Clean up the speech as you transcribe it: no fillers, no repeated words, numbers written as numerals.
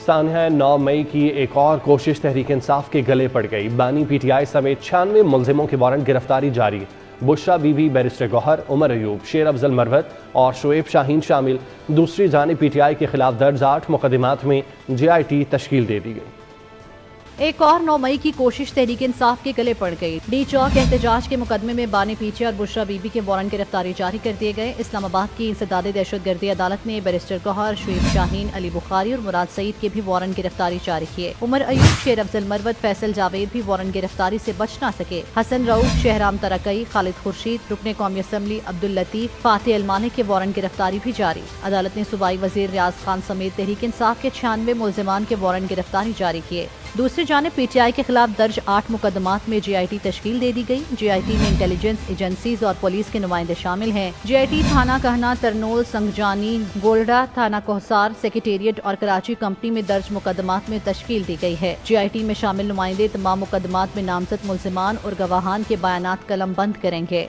سانحہ 9 مئی کی ایک اور کوشش تحریک انصاف کے گلے پڑ گئی۔ بانی پی ٹی آئی سمیت 96 ملزموں کے وارنٹ گرفتاری جاری۔ بشرا بی بی، بیرسٹر گوہر، عمر ایوب، شیر افضل مروت اور شعیب شاہین شامل۔ دوسری جانب پی ٹی آئی کے خلاف درج 8 مقدمات میں جے آئی ٹی تشکیل دے دی گئی۔ ایک اور 9 مئی کی کوشش تحریک انصاف کے گلے پڑ گئی۔ ڈی چوک احتجاج کے مقدمے میں بانی پیچے اور بشرا بی بی کے وارنٹ گرفتاری جاری کر دیے گئے۔ اسلام آباد کی انسداد دہشت گردی عدالت نے بیرسٹر گوہر، شعیب شاہین، علی بخاری اور مراد سعید کے بھی وارنٹ گرفتاری جاری کیے۔ عمر ایوب، شیر افضل مروت، فیصل جاوید بھی وارنٹ گرفتاری سے بچ نہ سکے۔ حسن رؤف، شہرام ترکئی، خالد خورشید، رکن قومی اسمبلی عبداللطیف، فاتح المانے کے وارنٹ گرفتاری بھی جاری۔ عدالت نے صوبائی وزیر ریاض خان سمیت تحریک انصاف کے 96 ملزمان کے وارنٹ گرفتاری جاری کیے۔ دوسری جانب پی ٹی آئی کے خلاف درج 8 مقدمات میں جے آئی ٹی تشکیل دے دی گئی۔ جے آئی ٹی میں انٹیلیجنس ایجنسیز اور پولیس کے نمائندے شامل ہیں۔ جے آئی ٹی تھانہ کہنا، ترنول، سنگجانی، گولڈا، تھانہ کوہسار، سیکریٹریٹ اور کراچی کمپنی میں درج مقدمات میں تشکیل دی گئی ہے۔ جے آئی ٹی میں شامل نمائندے تمام مقدمات میں نامزد ملزمان اور گواہان کے بیانات قلم بند کریں گے۔